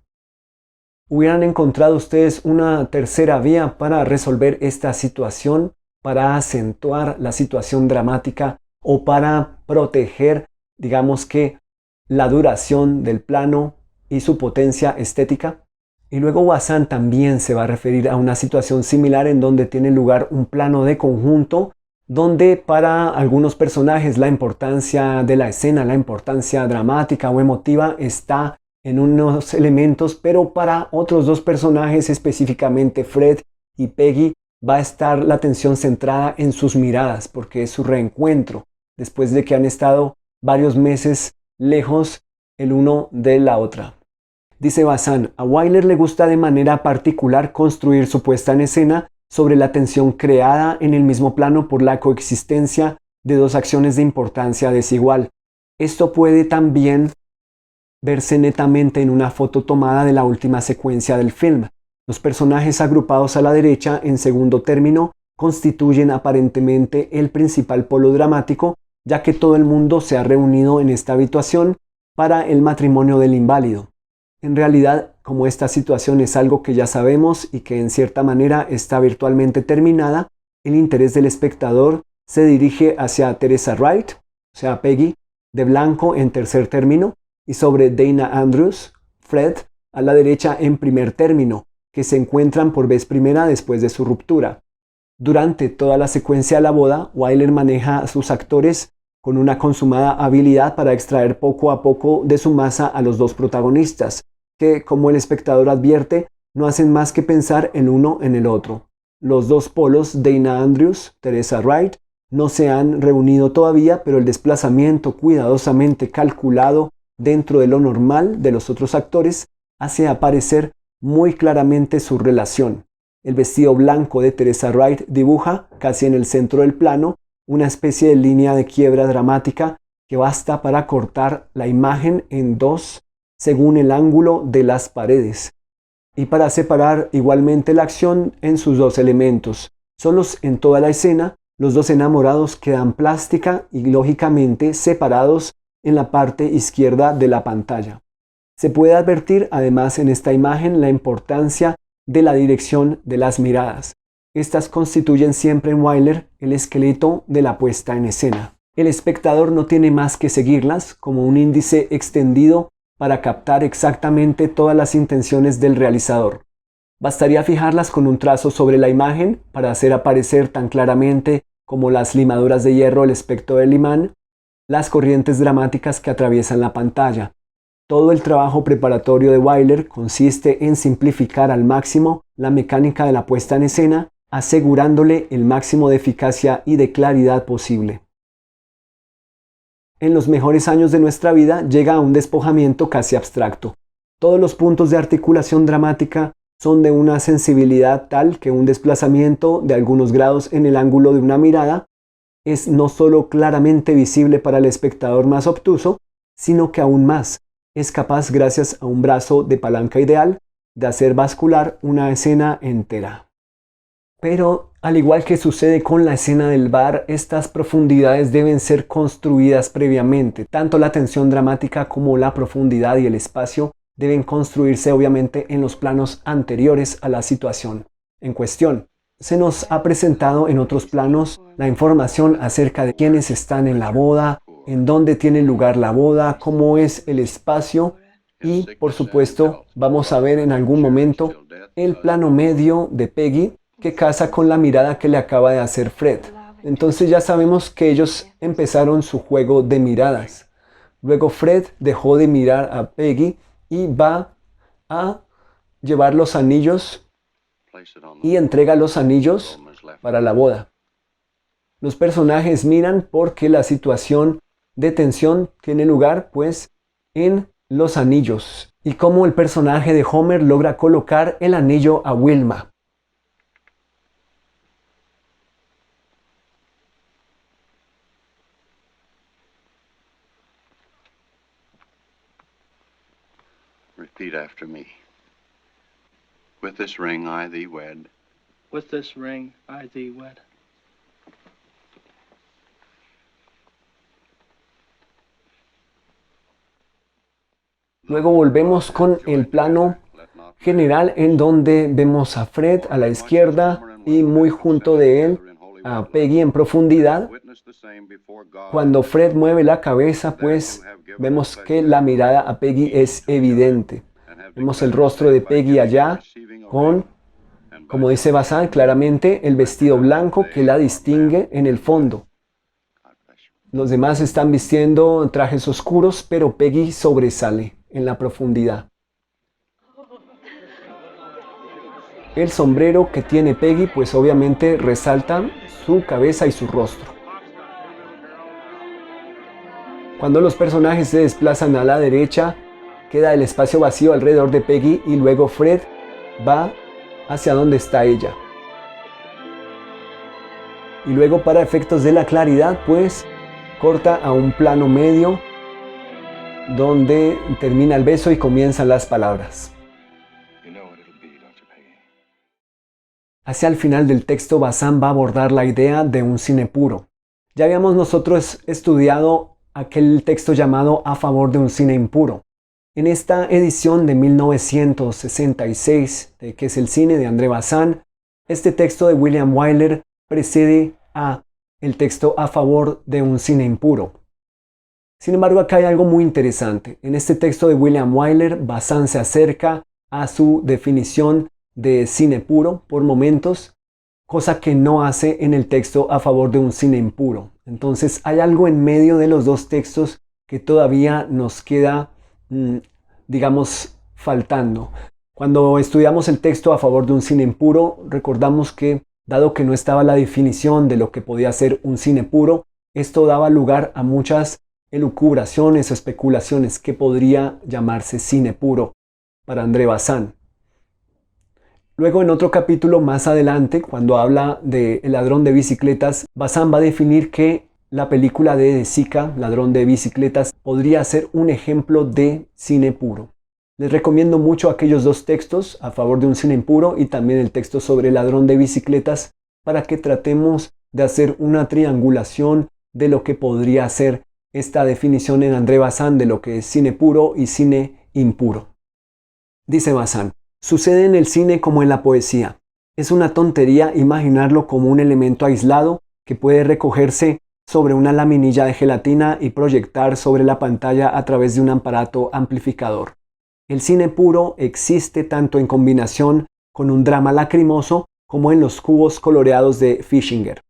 ¿Hubieran encontrado ustedes una tercera vía para resolver esta situación, para acentuar la situación dramática o para proteger, digamos que, la duración del plano y su potencia estética? Y luego Bazán también se va a referir a una situación similar en donde tiene lugar un plano de conjunto, donde para algunos personajes la importancia de la escena, la importancia dramática o emotiva está en unos elementos, pero para otros dos personajes, específicamente Fred y Peggy, va a estar la atención centrada en sus miradas, porque es su reencuentro, después de que han estado varios meses lejos el uno de la otra. Dice Bazán, a Wyler le gusta de manera particular construir su puesta en escena sobre la tensión creada en el mismo plano por la coexistencia de dos acciones de importancia desigual. Esto puede también verse netamente en una foto tomada de la última secuencia del film. Los personajes agrupados a la derecha en segundo término constituyen aparentemente el principal polo dramático, ya que todo el mundo se ha reunido en esta habitación para el matrimonio del inválido. En realidad, como esta situación es algo que ya sabemos y que en cierta manera está virtualmente terminada, el interés del espectador se dirige hacia Teresa Wright, o sea Peggy, de blanco en tercer término, y sobre Dana Andrews, Fred, a la derecha en primer término, que se encuentran por vez primera después de su ruptura. Durante toda la secuencia de la boda, Wyler maneja a sus actores con una consumada habilidad para extraer poco a poco de su masa a los dos protagonistas, que, como el espectador advierte, no hacen más que pensar el uno en el otro. Los dos polos, Dana Andrews, Teresa Wright, no se han reunido todavía, pero el desplazamiento cuidadosamente calculado dentro de lo normal de los otros actores hace aparecer muy claramente su relación. El vestido blanco de Teresa Wright dibuja, casi en el centro del plano, una especie de línea de quiebra dramática que basta para cortar la imagen en dos según el ángulo de las paredes y para separar igualmente la acción en sus dos elementos. Solos en toda la escena, los dos enamorados quedan plástica y lógicamente separados en la parte izquierda de la pantalla. Se puede advertir además en esta imagen la importancia de la dirección de las miradas. Estas constituyen siempre en Wyler el esqueleto de la puesta en escena. El espectador no tiene más que seguirlas como un índice extendido para captar exactamente todas las intenciones del realizador. Bastaría fijarlas con un trazo sobre la imagen para hacer aparecer tan claramente como las limaduras de hierro el espectro del imán, las corrientes dramáticas que atraviesan la pantalla. Todo el trabajo preparatorio de Wyler consiste en simplificar al máximo la mecánica de la puesta en escena, asegurándole el máximo de eficacia y de claridad posible. En los mejores años de nuestra vida llega a un despojamiento casi abstracto. Todos los puntos de articulación dramática son de una sensibilidad tal que un desplazamiento de algunos grados en el ángulo de una mirada es no solo claramente visible para el espectador más obtuso, sino que aún más es capaz, gracias a un brazo de palanca ideal, de hacer bascular una escena entera. Pero, al igual que sucede con la escena del bar, estas profundidades deben ser construidas previamente. Tanto la tensión dramática como la profundidad y el espacio deben construirse obviamente en los planos anteriores a la situación en cuestión. Se nos ha presentado en otros planos la información acerca de quiénes están en la boda, en dónde tiene lugar la boda, cómo es el espacio y, por supuesto, vamos a ver en algún momento el plano medio de Peggy que casa con la mirada que le acaba de hacer Fred. Entonces ya sabemos que ellos empezaron su juego de miradas. Luego Fred dejó de mirar a Peggy y va a llevar los anillos y entrega los anillos para la boda. Los personajes miran porque la situación de tensión tiene lugar pues en los anillos y cómo el personaje de Homer logra colocar el anillo a Wilma. Repeat after me. With this ring I thee wed. With this ring I thee wed. Luego volvemos con el plano general en donde vemos a Fred a la izquierda y muy junto de él a Peggy en profundidad. Cuando Fred mueve la cabeza, pues vemos que la mirada a Peggy es evidente. Vemos el rostro de Peggy allá con, como dice Bazán, claramente el vestido blanco que la distingue en el fondo. Los demás están vistiendo trajes oscuros, pero Peggy sobresale en la profundidad. El sombrero que tiene Peggy, pues obviamente resalta su cabeza y su rostro. Cuando los personajes se desplazan a la derecha, queda el espacio vacío alrededor de Peggy y luego Fred va hacia donde está ella. Y luego, para efectos de la claridad, pues corta a un plano medio donde termina el beso y comienzan las palabras. Hacia el final del texto, Bazán va a abordar la idea de un cine puro. Ya habíamos nosotros estudiado aquel texto llamado A favor de un cine impuro. En esta edición de 1966, de ¿Qué es el cine?, de André Bazin, este texto de William Wyler precede a el texto A favor de un cine impuro. Sin embargo, acá hay algo muy interesante. En este texto de William Wyler, Bazin se acerca a su definición de cine puro por momentos, cosa que no hace en el texto A favor de un cine impuro. Entonces hay algo en medio de los dos textos que todavía nos queda, digamos, faltando. Cuando estudiamos el texto A favor de un cine impuro, recordamos que, dado que no estaba la definición de lo que podía ser un cine puro, esto daba lugar a muchas elucubraciones o especulaciones que podría llamarse cine puro para André Bazin. Luego, en otro capítulo más adelante, cuando habla de El ladrón de bicicletas, Bazin va a definir que la película de De Sica, Ladrón de bicicletas, podría ser un ejemplo de cine puro. Les recomiendo mucho aquellos dos textos, A favor de un cine impuro y también el texto sobre El ladrón de bicicletas, para que tratemos de hacer una triangulación de lo que podría ser esta definición en André Bazin de lo que es cine puro y cine impuro. Dice Bazin: sucede en el cine como en la poesía. Es una tontería imaginarlo como un elemento aislado que puede recogerse sobre una laminilla de gelatina y proyectar sobre la pantalla a través de un aparato amplificador. El cine puro existe tanto en combinación con un drama lacrimoso como en los cubos coloreados de Fischinger.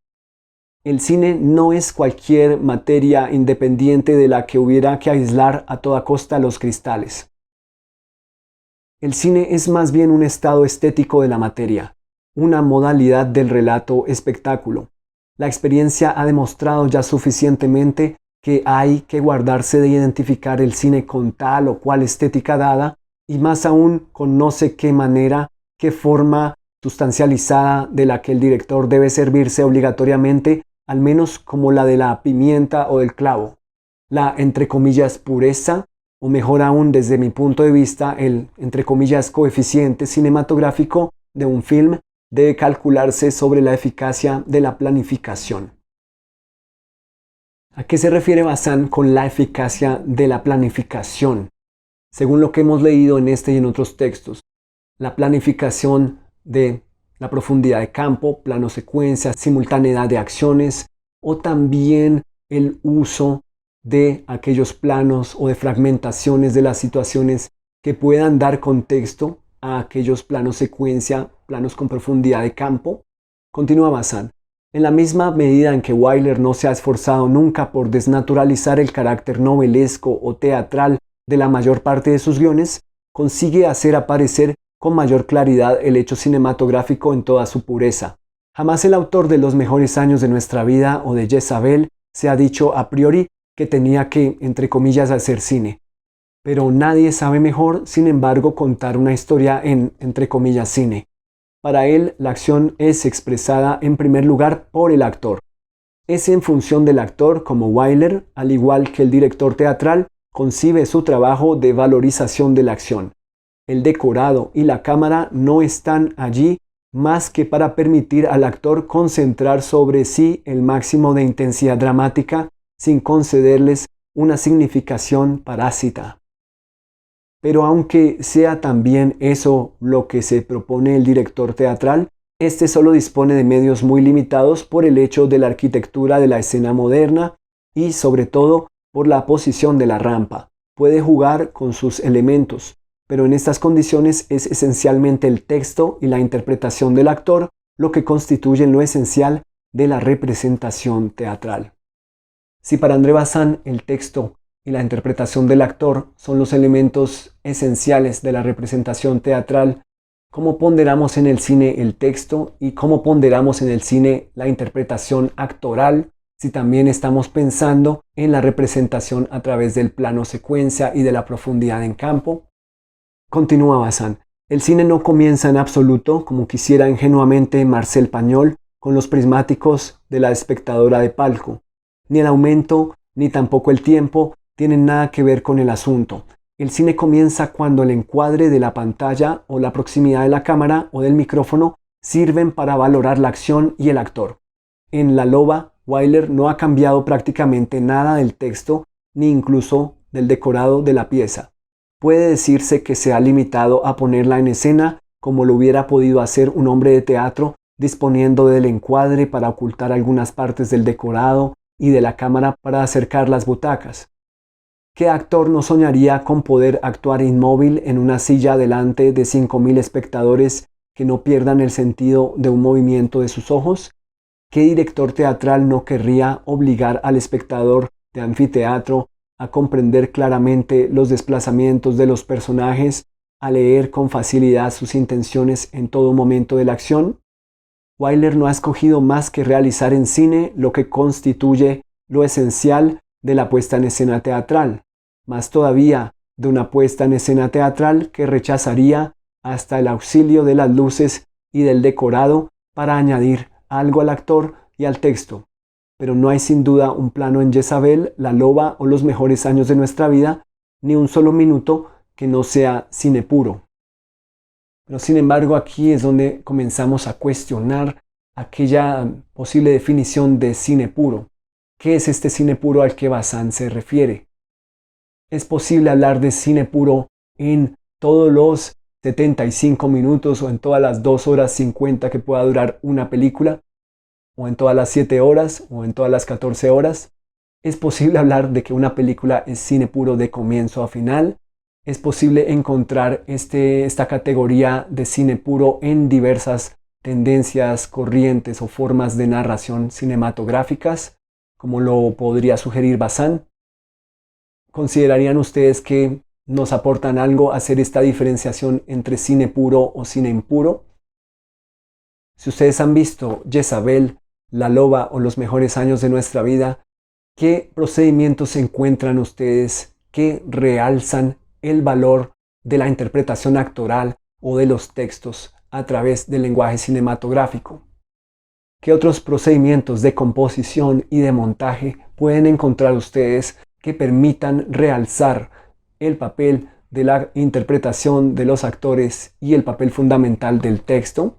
El cine no es cualquier materia independiente de la que hubiera que aislar a toda costa los cristales. El cine es más bien un estado estético de la materia, una modalidad del relato espectáculo. La experiencia ha demostrado ya suficientemente que hay que guardarse de identificar el cine con tal o cual estética dada, y más aún con no sé qué manera, qué forma sustancializada de la que el director debe servirse obligatoriamente, al menos como la de la pimienta o del clavo. La, entre comillas, pureza, o mejor aún desde mi punto de vista, el, entre comillas, coeficiente cinematográfico de un film debe calcularse sobre la eficacia de la planificación. ¿A qué se refiere Bazin con la eficacia de la planificación? Según lo que hemos leído en este y en otros textos, la planificación de la profundidad de campo, plano secuencia, simultaneidad de acciones, o también el uso de aquellos planos o de fragmentaciones de las situaciones que puedan dar contexto a aquellos planos secuencia, planos con profundidad de campo. Continúa Bazin: en la misma medida en que Wyler no se ha esforzado nunca por desnaturalizar el carácter novelesco o teatral de la mayor parte de sus guiones, consigue hacer aparecer con mayor claridad el hecho cinematográfico en toda su pureza. Jamás el autor de Los mejores años de nuestra vida o de Jezabel se ha dicho a priori que tenía que, entre comillas, hacer cine. Pero nadie sabe mejor, sin embargo, contar una historia en, entre comillas, cine. Para él, la acción es expresada en primer lugar por el actor. Es en función del actor como Wyler, al igual que el director teatral, concibe su trabajo de valorización de la acción. El decorado y la cámara no están allí más que para permitir al actor concentrar sobre sí el máximo de intensidad dramática sin concederles una significación parásita. Pero aunque sea también eso lo que se propone el director teatral, este solo dispone de medios muy limitados por el hecho de la arquitectura de la escena moderna y sobre todo por la posición de la rampa. Puede jugar con sus elementos, pero en estas condiciones es esencialmente el texto y la interpretación del actor lo que constituyen lo esencial de la representación teatral. Si para André Bazin el texto y la interpretación del actor son los elementos esenciales de la representación teatral, ¿cómo ponderamos en el cine el texto y cómo ponderamos en el cine la interpretación actoral si también estamos pensando en la representación a través del plano secuencia y de la profundidad en campo? Continúa Bazin. El cine no comienza en absoluto, como quisiera ingenuamente Marcel Pagnol, con los prismáticos de la espectadora de palco. Ni el aumento, ni tampoco el tiempo tienen nada que ver con el asunto. El cine comienza cuando el encuadre de la pantalla o la proximidad de la cámara o del micrófono sirven para valorar la acción y el actor. En La Loba, Wyler no ha cambiado prácticamente nada del texto ni incluso del decorado de la pieza. Puede decirse que se ha limitado a ponerla en escena como lo hubiera podido hacer un hombre de teatro, disponiendo del encuadre para ocultar algunas partes del decorado y de la cámara para acercar las butacas. ¿Qué actor no soñaría con poder actuar inmóvil en una silla delante de 5.000 espectadores que no pierdan el sentido de un movimiento de sus ojos? ¿Qué director teatral no querría obligar al espectador de anfiteatro a comprender claramente los desplazamientos de los personajes, a leer con facilidad sus intenciones en todo momento de la acción? Wyler no ha escogido más que realizar en cine lo que constituye lo esencial de la puesta en escena teatral, más todavía de una puesta en escena teatral que rechazaría hasta el auxilio de las luces y del decorado para añadir algo al actor y al texto. Pero no hay sin duda un plano en Jezabel, La Loba o Los mejores años de nuestra vida, ni un solo minuto que no sea cine puro. Pero sin embargo aquí es donde comenzamos a cuestionar aquella posible definición de cine puro. ¿Qué es este cine puro al que Bazin se refiere? ¿Es posible hablar de cine puro en todos los 75 minutos o en todas las 2 horas 50 que pueda durar una película? ¿O en todas las 7 horas o en todas las 14 horas? ¿Es posible hablar de que una película es cine puro de comienzo a final? ¿Es posible encontrar esta categoría de cine puro en diversas tendencias, corrientes o formas de narración cinematográficas, como lo podría sugerir Bazin? ¿Considerarían ustedes que nos aportan algo hacer esta diferenciación entre cine puro o cine impuro? Si ustedes han visto Jezabel, La Loba o Los mejores años de nuestra vida, ¿qué procedimientos encuentran ustedes que realzan el valor de la interpretación actoral o de los textos a través del lenguaje cinematográfico? ¿Qué otros procedimientos de composición y de montaje pueden encontrar ustedes que permitan realzar el papel de la interpretación de los actores y el papel fundamental del texto?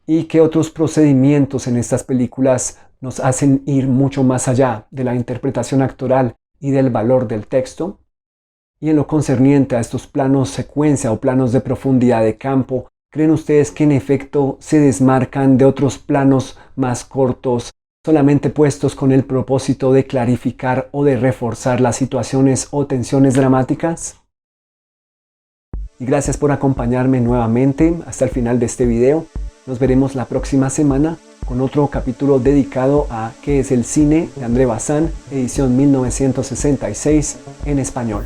¿Y qué otros procedimientos en estas películas nos hacen ir mucho más allá de la interpretación actoral y del valor del texto? Y en lo concerniente a estos planos secuencia o planos de profundidad de campo, ¿creen ustedes que en efecto se desmarcan de otros planos más cortos, solamente puestos con el propósito de clarificar o de reforzar las situaciones o tensiones dramáticas? Y gracias por acompañarme nuevamente hasta el final de este video. Nos veremos la próxima semana con otro capítulo dedicado a ¿Qué es el cine? De André Bazin, edición 1966 en español.